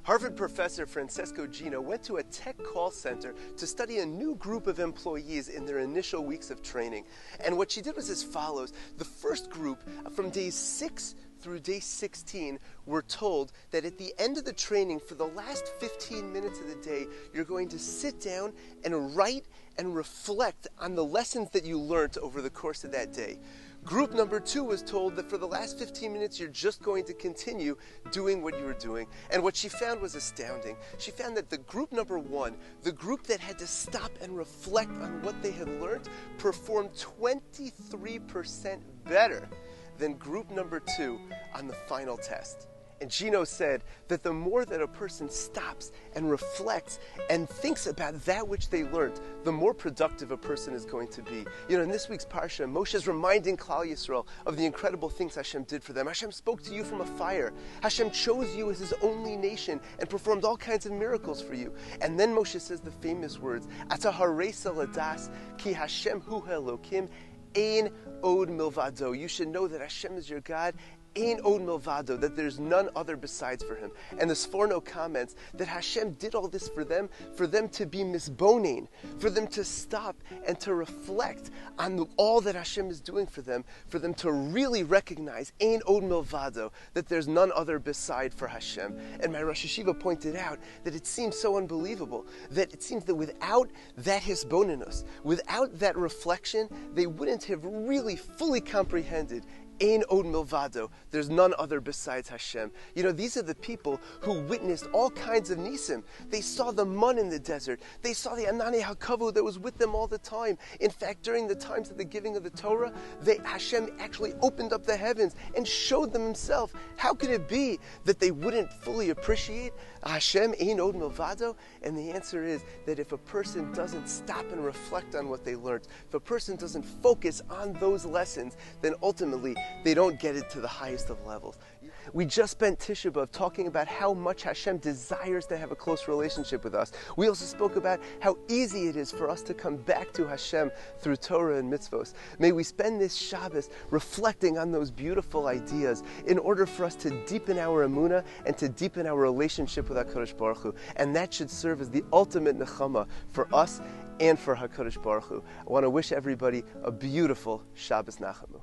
Harvard professor Francesco Gino went to a tech call center to study a new group of employees in their initial weeks of training. And what she did was as follows. The first group, from days 6 through day 16, were told that at the end of the training, for the last 15 minutes of the day, you're going to sit down and write and reflect on the lessons that you learned over the course of that day. Group number 2 was told that for the last 15 minutes, you're just going to continue doing what you were doing. And what she found was astounding. She found that the group number 1, the group that had to stop and reflect on what they had learned, performed 23% better than group number 2 on the final test. And Gino said that the more that a person stops and reflects and thinks about that which they learned, the more productive a person is going to be. You know, in this week's Parsha, Moshe is reminding Klal Yisrael of the incredible things Hashem did for them. Hashem spoke to you from a fire. Hashem chose you as His only nation and performed all kinds of miracles for you. And then Moshe says the famous words, Ata haresa ladas ki Hashem hu Elokim ein od milvado. You should know that Hashem is your God. Ein od milvado, that there's none other besides for Him. And the Sforno comments that Hashem did all this for them to be misboning, for them to stop and to reflect on all that Hashem is doing for them to really recognize Ein od milvado, that there's none other beside for Hashem. And my Rosh Hashiva pointed out that it seems so unbelievable, that it seems that without that hisbonenus, without that reflection, they wouldn't have really fully comprehended Ein od milvado, there's none other besides Hashem. You know, these are the people who witnessed all kinds of nisim. They saw the mun in the desert. They saw the anani hakavu that was with them all the time. In fact, during the times of the giving of the Torah, Hashem actually opened up the heavens and showed them Himself. How could it be that they wouldn't fully appreciate Hashem Ein od milvado? And the answer is that if a person doesn't stop and reflect on what they learned, if a person doesn't focus on those lessons, then ultimately they don't get it to the highest of levels. We just spent Tisha B'Av talking about how much Hashem desires to have a close relationship with us. We also spoke about how easy it is for us to come back to Hashem through Torah and mitzvos. May we spend this Shabbos reflecting on those beautiful ideas in order for us to deepen our emunah and to deepen our relationship with HaKadosh Baruch Hu. And that should serve as the ultimate nechama for us and for HaKadosh Baruch Hu. I want to wish everybody a beautiful Shabbos Nachamu.